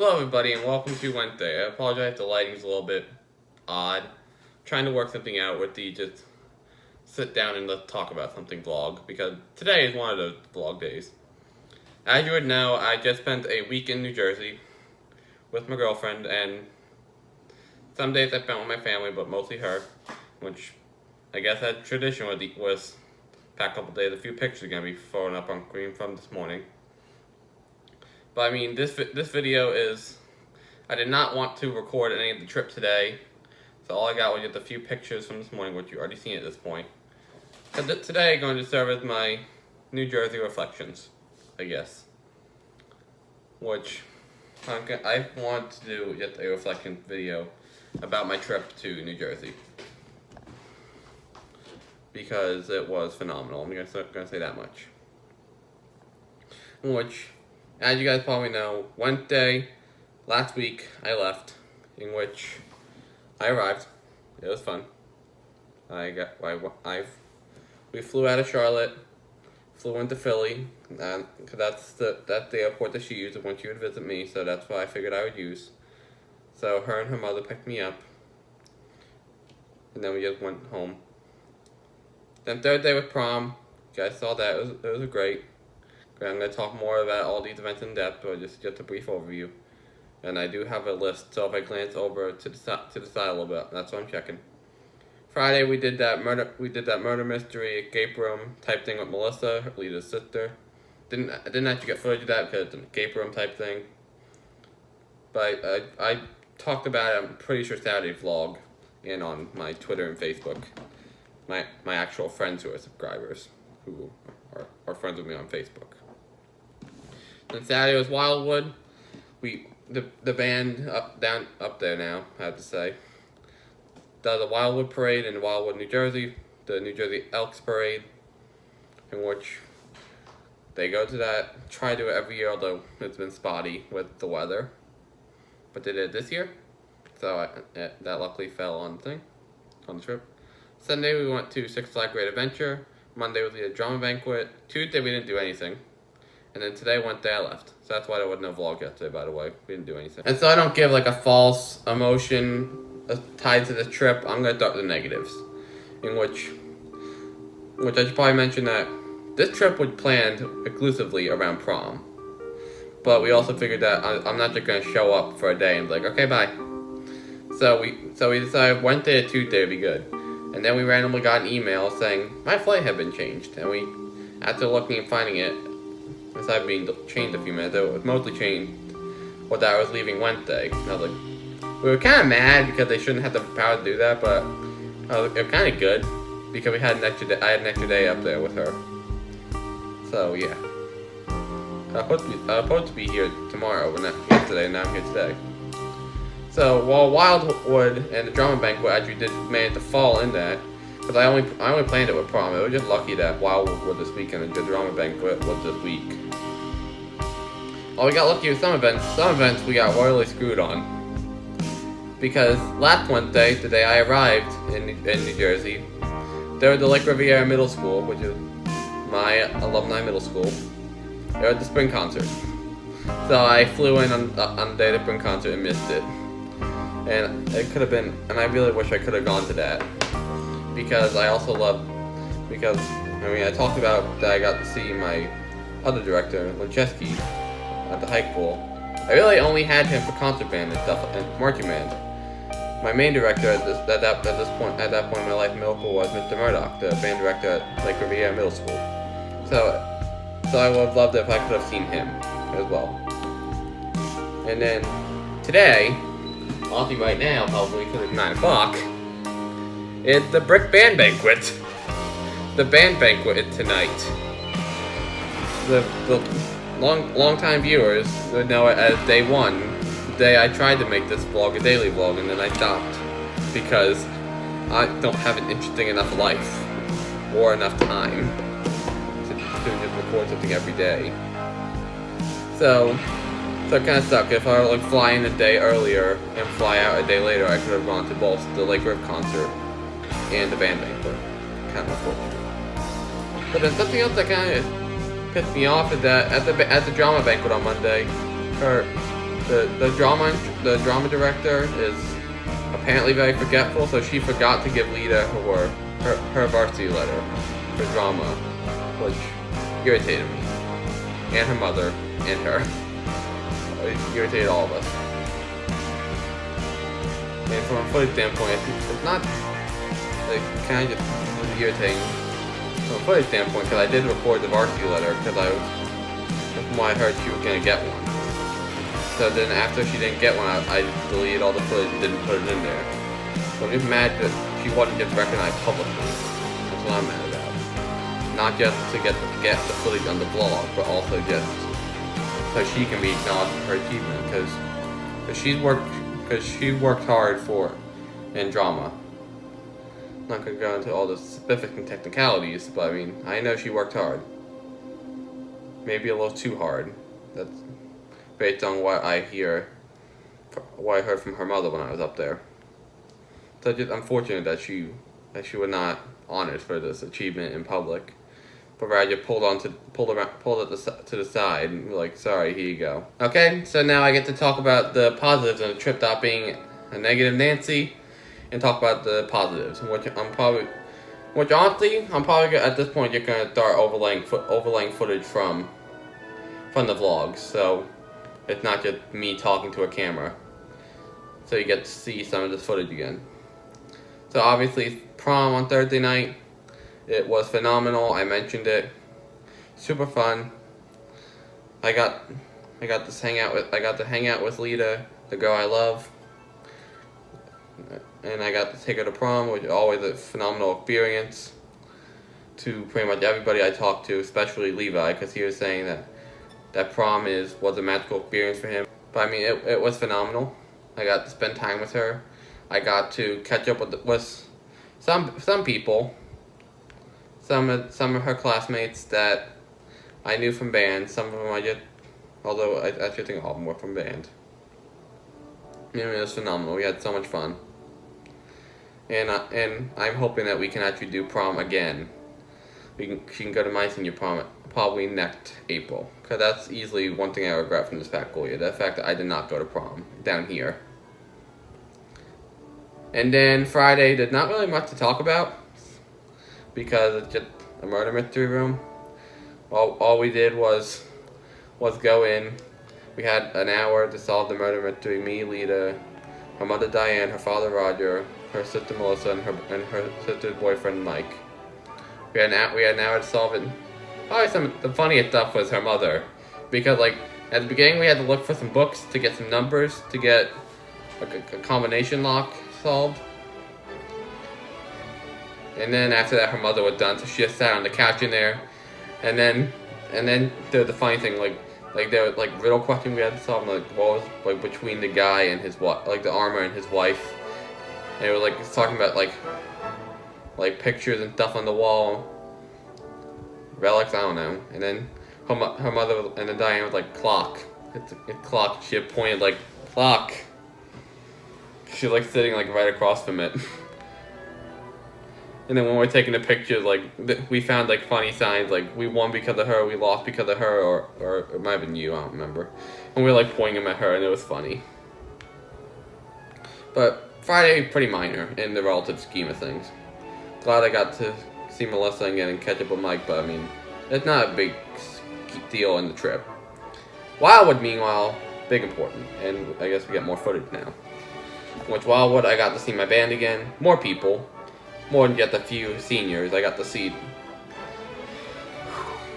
Hello everybody and welcome to Wednesday. I apologize if the lighting's a little bit odd. I'm trying to work something out with the just sit down and let's talk about something vlog, because today is one of those vlog days. As you would know, I just spent a week in New Jersey with my girlfriend, and some days I spent with my family, but mostly her, which I guess that tradition was past couple days. A few pictures are going to be thrown up on screen from this morning. But I mean, this video is, I did not want to record any of the trip today, so all I got was just a few pictures from this morning, which you already seen at this point. So today I'm going to serve as my New Jersey reflections, I guess. Which, I want to do just a reflection video about my trip to New Jersey, because it was phenomenal. I'm gonna say that much. Which, as you guys probably know, Wednesday last week I left, in which I arrived. It was fun. We flew out of Charlotte, flew into Philly, because that's the airport that she used when she would visit me. So that's what I figured I would use. So her and her mother picked me up, and then we just went home. Then third day with prom, you guys saw that. It was great. I'm going to talk more about all these events in depth, but just a brief overview. And I do have a list, so if I glance over to the side a little bit, that's what I'm checking. Friday we did that murder mystery escape room type thing with Melissa, Lida's sister. I didn't actually get footage of that because it's an escape room type thing. But I talked about it, I'm pretty sure Saturday vlog, and on my Twitter and Facebook. My actual friends who are subscribers, who are friends with me on Facebook. Then Saturday was Wildwood. The band up there now, I have to say. Does a Wildwood parade in Wildwood, New Jersey, the New Jersey Elks parade, in which they go to that. Try to do it every year, although it's been spotty with the weather. But they did it this year, so that luckily fell on the trip. Sunday we went to Six Flags Great Adventure. Monday was the drama banquet. Tuesday we didn't do anything. And then today, Wednesday, I left. So that's why there was no vlog yesterday, by the way. We didn't do anything. And so I don't give like a false emotion tied to the trip. I'm going to start with the negatives. In which I should probably mention that this trip was planned exclusively around prom. But we also figured that I'm not just going to show up for a day and be like, okay, bye. So we decided Wednesday to Tuesday would be good. And then we randomly got an email saying my flight had been changed. And we, after looking and finding it, besides being changed a few minutes, it was mostly changed or that I was leaving Wednesday. And I was like, we were kind of mad because they shouldn't have the power to do that, but it was kind of good because we had an extra day. I had an extra day up there with her. So yeah, I was supposed to be here tomorrow, but not yesterday. And now I'm here today. So while Wildwood and the drama banquet actually did manage to fall in that, because I only planned it with prom. It was just lucky that Wildwood was this weekend and the drama banquet was this week. Well, we got lucky with some events. Some events we got royally screwed on. Because last Wednesday, the day I arrived in New Jersey, there was the Lake Riviera Middle School, which is my alumni middle school. There was the spring concert. So I flew in on the day of the spring concert and missed it. And it could have been, and I really wish I could have gone to that. Because I also I talked about that I got to see my other director, Tchaikovsky, at the hike pool. I really only had him for concert band and stuff, and marching band. My main director at that point in my life, middle school, was Mr. Murdoch, the band director at Lake Riviera Middle School. So I would have loved it if I could have seen him as well. And then today, honestly right now, probably because it's 9 o'clock, it's the Brick Band Banquet. The band banquet is tonight. The long-time viewers would know it as day one. The day I tried to make this vlog a daily vlog, and then I stopped because I don't have an interesting enough life or enough time to just record something every day. So it kind of sucked. If I would fly in a day earlier and fly out a day later, I could have gone to both the Lake Riv concert and the band banquet. Kind of unfortunate. But then something else that kind of pissed me off is that at the drama banquet on Monday, the drama director is apparently very forgetful, so she forgot to give Lida her varsity letter for drama, which irritated me, and her mother, and her. It irritated all of us. And from a footage standpoint, it's not like kind of just irritating from a footage standpoint, because I did record the varsity letter because from what I heard she was gonna get one. So then after she didn't get one, I deleted all the footage and didn't put it in there. So I'm just mad that she wasn't just recognized publicly. That's what I'm mad about. Not just to get the footage on the vlog, but also just so she can be acknowledged for her achievement, because she worked hard in drama. I'm not gonna go into all the specific and technicalities, but I mean, I know she worked hard. Maybe a little too hard. That's based on what I heard from her mother when I was up there. So it's just unfortunate that she was not honored for this achievement in public, but rather pulled it to the side and be like, sorry, here you go. Okay, so now I get to talk about the positives and the trip not being a negative Nancy, and talk about the positives, which honestly, I'm probably at this point you're gonna start overlaying footage from the vlogs, so it's not just me talking to a camera. So you get to see some of this footage again. So obviously, prom on Thursday night, it was phenomenal. I mentioned it. Super fun. I got to hang out with Lida, the girl I love, and I got to take her to prom, which is always a phenomenal experience. To pretty much everybody I talked to, especially Levi, because he was saying that prom was a magical experience for him. But I mean, it was phenomenal. I got to spend time with her. I got to catch up with some people, some of her classmates that I knew from band. Some of them although I actually think all of them were from band. I mean, it was phenomenal. We had so much fun. And I'm hoping that we can actually do prom again. She can go to my senior prom probably next April, because that's easily one thing I regret from this past school year, the fact that I did not go to prom down here. And then Friday, there's not really much to talk about, because it's just a murder mystery room. All we did was go in. We had an hour to solve the murder mystery. Me, Lida, her mother Diane, her father Roger, her sister Melissa, and her sister's boyfriend Mike. We had an hour to solve it. Probably the funniest stuff was her mother, because like at the beginning we had to look for some books to get some numbers to get like a combination lock solved. And then after that, her mother was done, so she just sat on the couch in there. And then the funny thing, like there was like riddle question we had to solve, like what was like between the guy and his wife, like the armor and his wife. And it was like it's talking about like pictures and stuff on the wall, relics, I don't know. And then her mother and then Diane was like clock. It's clock. She had pointed like clock. She was like sitting like right across from it. And then when we're taking the pictures, like we found like funny signs, like we won because of her, we lost because of her, or it might have been you, I don't remember. And we were like pointing them at her, and it was funny. But Friday, pretty minor in the relative scheme of things. Glad I got to see Melissa again and catch up with Mike, but I mean, it's not a big deal in the trip. Wildwood, meanwhile, big important, and I guess we get more footage now. Which Wildwood, I got to see my band again, more people. More than just a few seniors. I got to see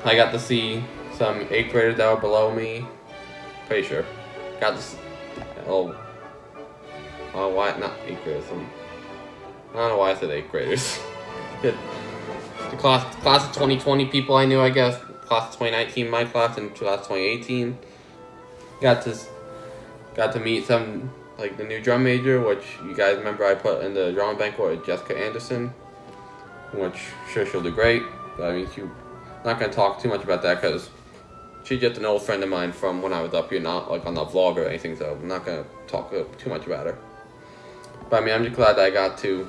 some 8th graders that were below me. Pretty sure. Got to see, why not 8th graders? I don't know why I said 8th graders. The class of 2020 people I knew, I guess. Class of 2019, my class, and class of 2018. Got to meet some, like the new drum major, which you guys remember I put in the drama banquet with Jessica Anderson, which sure she'll do great. But I mean, I'm not gonna talk too much about that because she's just an old friend of mine from when I was up here, not like on the vlog or anything. So I'm not gonna talk too much about her. But I mean, I'm just glad that I got to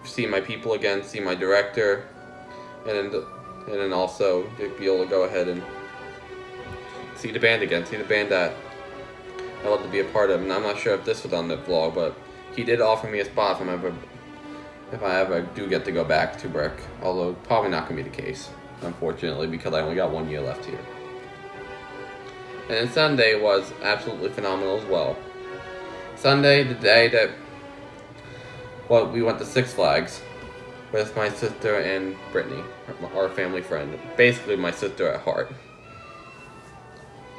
see my people again, see my director, and then also be able to go ahead and see the band again, see the band that I love to be a part of. And I'm not sure if this was on the vlog, but he did offer me a spot if I ever do get to go back to Brick. Although probably not gonna be the case, unfortunately, because I only got 1 year left here. And then Sunday was absolutely phenomenal as well. Sunday, the day that we went to Six Flags with my sister and Brittany, our family friend, basically my sister at heart.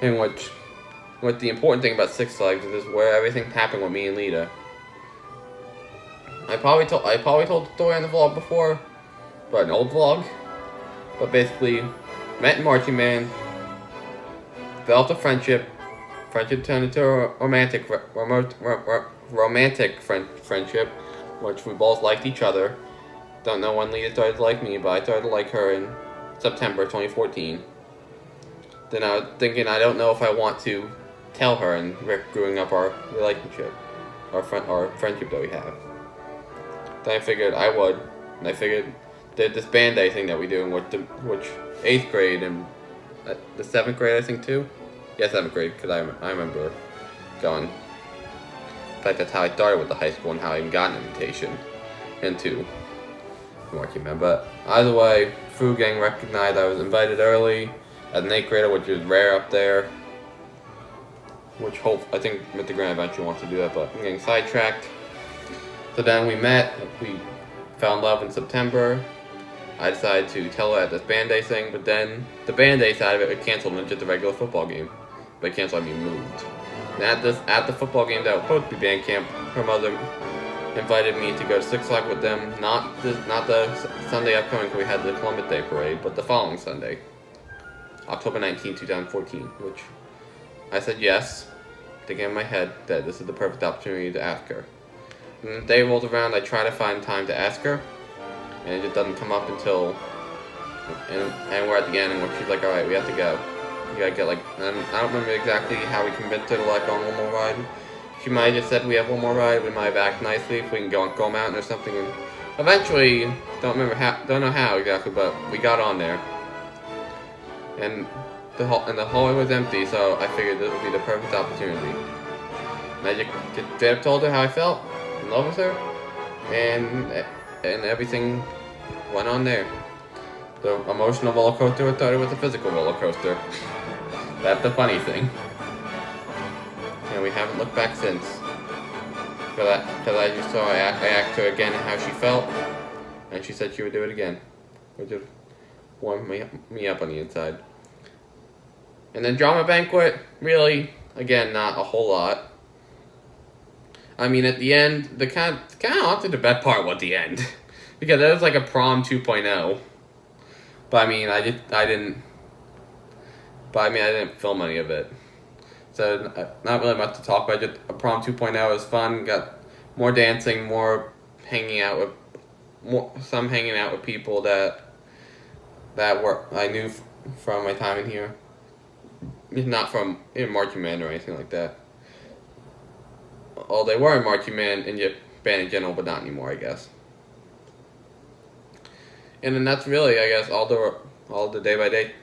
And what the important thing about Six Flags is where everything happened with me and Lida. I probably told the story on the vlog before, but an old vlog. But basically, met in marching band, developed a friendship turned into a romantic friendship, which we both liked each other. Don't know when Lida started to like me, but I started to like her in September 2014. Then I was thinking, I don't know if I want to tell her and screwing up our relationship, our friendship that we have. Then I figured I would, and I figured that this band day thing that we do, which 8th grade and the 7th grade I think too. Yeah, 7th grade, because I remember going. In fact, that's how I started with the high school and how I even got an invitation into marching band. But either way, Food Gang recognized I was invited early as an 8th grader, which is rare up there. Which I think Mr. Grant eventually wants to do that, but I'm getting sidetracked. So then we met, we fell in love in September. I decided to tell her at this band day thing, but then the band day side of it canceled into just a regular football game. By canceled, I mean moved. And at the football game that was supposed to be band camp, her mother invited me to go to Six Flags with them, not the Sunday upcoming because we had the Columbus Day parade, but the following Sunday, October 19, 2014, which I said yes, thinking in my head that this is the perfect opportunity to ask her. And the day rolls around, I try to find time to ask her, and it just doesn't come up until, and we're at the end, and she's like, alright, we have to go. You gotta get and I don't remember exactly how we convinced her to let go on one more ride. She might have just said we have one more ride, we might have acted nicely if we can go mountain or something, and eventually, don't know how exactly, but we got on there. And the hallway was empty, so I figured this would be the perfect opportunity. And I just told her how I felt, in love with her, and everything went on there. The emotional roller coaster started with a physical roller coaster. That's the funny thing. And we haven't looked back since. Because I just saw I asked her again how she felt, and she said she would do it again. Which just warmed me up on the inside. And then drama banquet, really, again, not a whole lot. I mean, at the end, the kind of honestly the best part was the end. Because it was like a prom 2.0. But I mean, I didn't film any of it. So, not really much to talk about. Just a prom 2.0 was fun. Got more dancing, more hanging out with people that I knew from my time in here. Not from marching band or anything like that. Oh, they were in marching band in general, but not anymore, I guess. And then that's really, I guess, all the day-by-day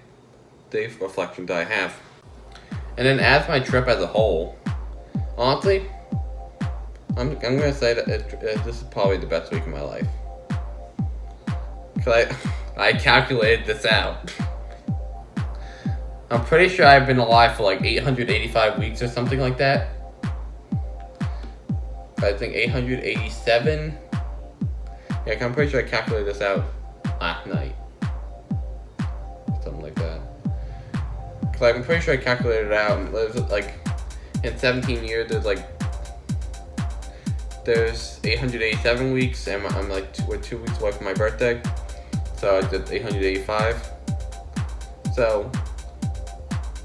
reflections I have. And then as my trip as a whole, honestly, I'm gonna say that this is probably the best week of my life. Cause I calculated this out. I'm pretty sure I've been alive for like 885 weeks or something like that. I think 887. Yeah, I'm pretty sure I calculated this out last night. Something like that. Cause I'm pretty sure I calculated it out, and there's like, in 17 years, there's 887 weeks, and I'm like, we're 2 weeks away from my birthday. So I did 885. So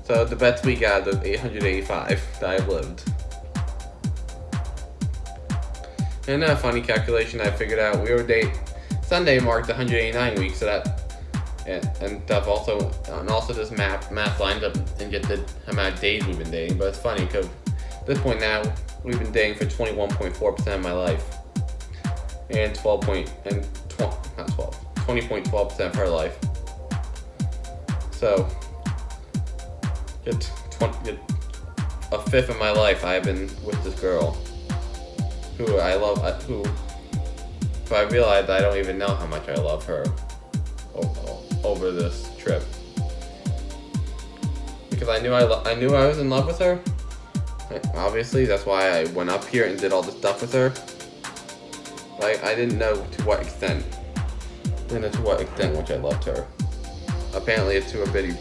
the best week out of 885 that I've lived. And a funny calculation I figured out, Sunday marked 189 weeks, so that, and stuff also, and also this math lines up and get the amount of days we've been dating, but it's funny because at this point now, we've been dating for 21.4% of my life, and 20.12% of her life. So, a fifth of my life I've been with this girl who I love, who I realized I don't even know how much I love her over this trip. Because I knew I was in love with her. Obviously, that's why I went up here and did all this stuff with her. Like, I didn't know to what extent. I didn't know to what extent which I loved her. Apparently, it's to a pretty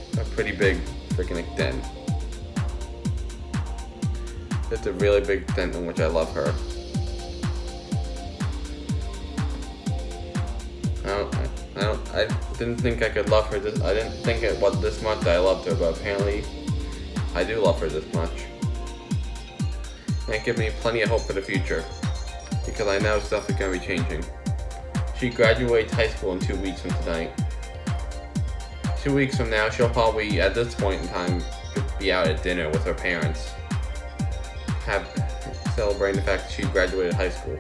big freaking extent. It's a really big extent in which I love her. I didn't think I could love her this. I didn't think it was this much that I loved her, but apparently, I do love her this much. And it gives me plenty of hope for the future, because I know stuff is going to be changing. She graduates high school in 2 weeks from tonight. 2 weeks from now, she'll probably, at this point in time, be out at dinner with her parents, celebrating the fact that she graduated high school.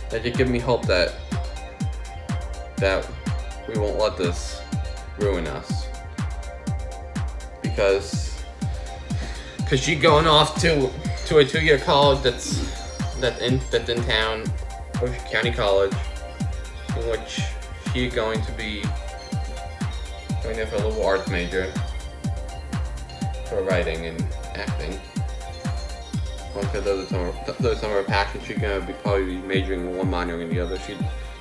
That just gives me hope that we won't let this ruin us, because she's going off to a 2-year college that's in town, Ocean County College, in which she's going to be going there for a little arts major for writing and acting. Because those are some of her passions. She's gonna probably be majoring in one, minoring in the other. I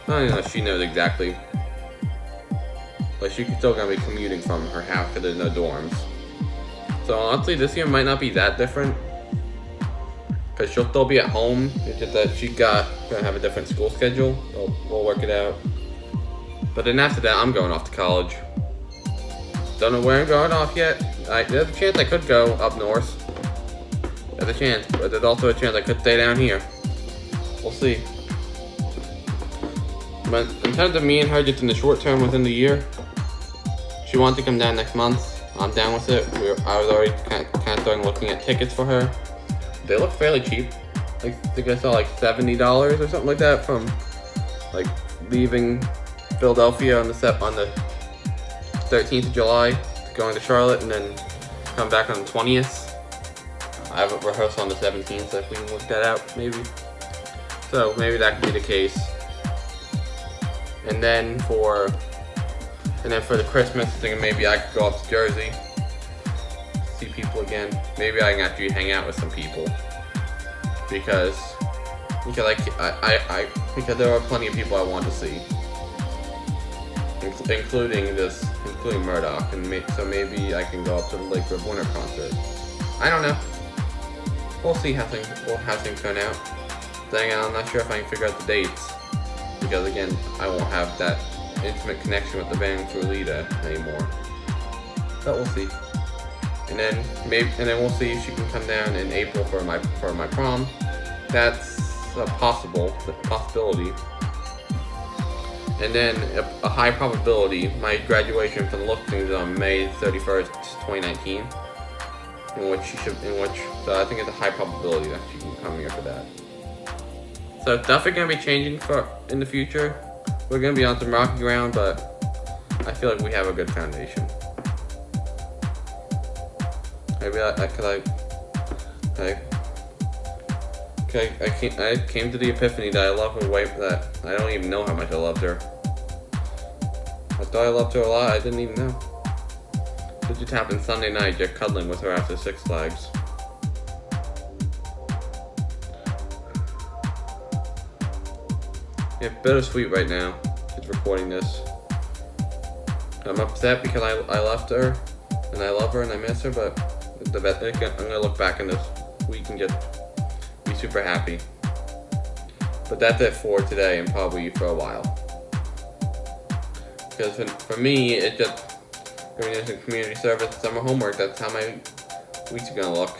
don't know if she knows exactly, but she's still gonna be commuting from her house because there's no dorms. So honestly, this year might not be that different, because she'll still be at home. It's just that she's gonna have a different school schedule. We'll work it out. But then after that, I'm going off to college. Don't know where I'm going off yet. There's a chance I could go up north. There's a chance, but there's also a chance I could stay down here. We'll see. But in terms of me and her, just in the short term within the year, she wants to come down next month. I'm down with it. I was already kind of starting looking at tickets for her. They look fairly cheap. Like, I think I saw like $70 or something like that from like leaving Philadelphia on the 13th of July, going to Charlotte, and then come back on the 20th. I have a rehearsal on the 17th, so if we can work that out, maybe. So maybe that could be the case. And then for the Christmas thing, maybe I could go up to Jersey, see people again. Maybe I can actually hang out with some people, because there are plenty of people I want to see, including Murdoch, and so maybe I can go up to the Lake River Winter concert. I don't know. We'll see how things turn out. Then again, I'm not sure if I can figure out the dates, because again, I won't have that intimate connection with the band through Lida anymore. But we'll see. And then we'll see if she can come down in April for my prom. That's a possibility. And then a high probability, my graduation from the look things on May 31st, 2019. So I think it's a high probability that she can come here for that. So stuff is gonna be changing in the future. We're gonna be on some rocky ground, but I feel like we have a good foundation. I came to the epiphany that I love her way that I don't even know how much I loved her. I thought I loved her a lot. I didn't even know. It just happened Sunday night, just cuddling with her after Six Flags. Yeah, bittersweet right now, just recording this. I'm upset because I left her, and I love her, and I miss her, but I'm gonna look back in this week and just be super happy. But that's it for today, and probably for a while. Because for me, it's just going into community service, summer homework. That's how my weeks are gonna look.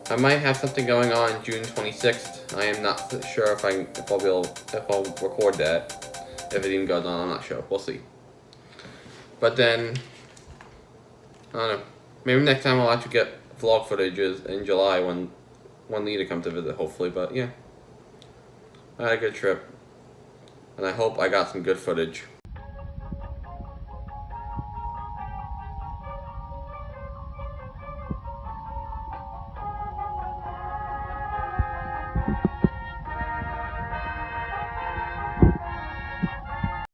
I might have something going on June 26th. I am not sure if I'll record that. If it even goes on, I'm not sure. We'll see. But then, I don't know. Maybe next time I'll actually get vlog footages in July when Lida comes to visit, hopefully. But yeah, I had a good trip, and I hope I got some good footage.